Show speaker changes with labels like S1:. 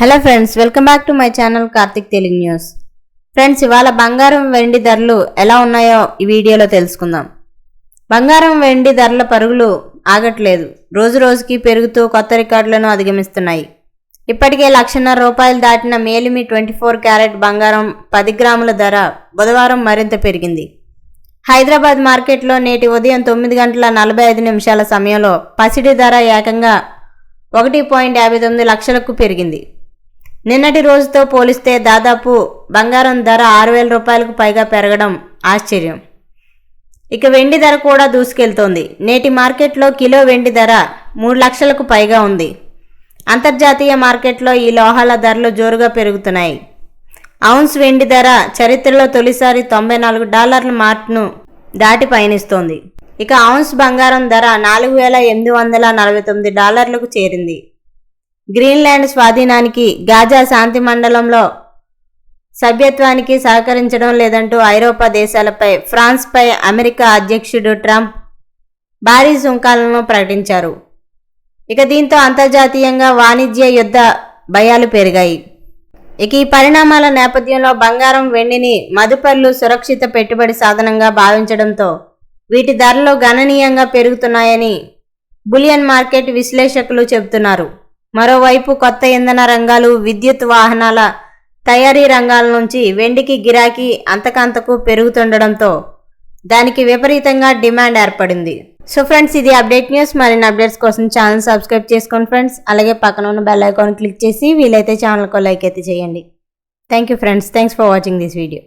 S1: Hello friends, welcome back to my channel Karthik Telugu news. Friends, ఇవాళ బంగారం వెండి ధరలు ఎలా ఉన్నాయో ఈ వీడియోలో తెలుసుకుందాం. బంగారం వెండి ధరల పరుగులు ఆగట్లేదు. రోజు రోజుకి పెరుగుతూ కొత్త రికార్డులను అధిగమిస్తున్నాయి. ఇప్పటికే ₹1,50,000 దాటిన మేలిమి 24 క్యారెట్ బంగారం 10 గ్రాముల ధర బుధవారం మరింత పెరిగింది. హైదరాబాద్ మార్కెట్లో నేటి ఉదయం 9:45 సమయంలో పసిడి ధర ఏకంగా 1.59 లక్షలకు పెరిగింది. నిన్నటి రోజుతో పోలిస్తే దాదాపు బంగారం ధర ₹6,000 పైగా పెరగడం ఆశ్చర్యం. ఇక వెండి ధర కూడా దూసుకెళ్తోంది. నేటి మార్కెట్లో కిలో వెండి ధర 3 లక్షలకు పైగా ఉంది. అంతర్జాతీయ మార్కెట్లో ఈ లోహాల ధరలు జోరుగా పెరుగుతున్నాయి. ఔన్స్ వెండి ధర చరిత్రలో తొలిసారి $94 మార్క్ను దాటి పయనిస్తోంది. ఇక ఔన్స్ బంగారం ధర $4,849కు చేరింది. గ్రీన్లాండ్ స్వాధీనానికి, గాజా శాంతి మండలంలో సభ్యత్వానికి సహకరించడం లేదంటూ ఐరోపా దేశాలపై, ఫ్రాన్స్పై అమెరికా అధ్యక్షుడు ట్రంప్ భారీ సుంకాలను ప్రకటించారు. ఇక దీంతో అంతర్జాతీయంగా వాణిజ్య యుద్ధ భయాలు పెరిగాయి. ఇక ఈ పరిణామాల నేపథ్యంలో బంగారం, వెండిని మదుపర్లు సురక్షిత పెట్టుబడి సాధనంగా భావించడంతో వీటి ధరలు గణనీయంగా పెరుగుతున్నాయని బులియన్ మార్కెట్ విశ్లేషకులు చెబుతున్నారు. మరోవైపు కొత్త ఇంధన రంగాలు, విద్యుత్ వాహనాల తయారీ రంగాల నుంచి వెండికి గిరాకీ అంతకంతకు పెరుగుతుండడంతో దానికి విపరీతంగా డిమాండ్ ఏర్పడింది. సో ఫ్రెండ్స్, ఇది అప్డేట్ న్యూస్. మరిన్ని అప్డేట్స్ కోసం ఛానల్ సబ్స్క్రైబ్ చేసుకోండి ఫ్రెండ్స్. అలాగే పక్కన ఉన్న బెల్ ఐకాన్ క్లిక్ చేసి వీలైతే ఛానల్కు లైక్ అయితే చేయండి. Thank you friends. Thanks for watching this video.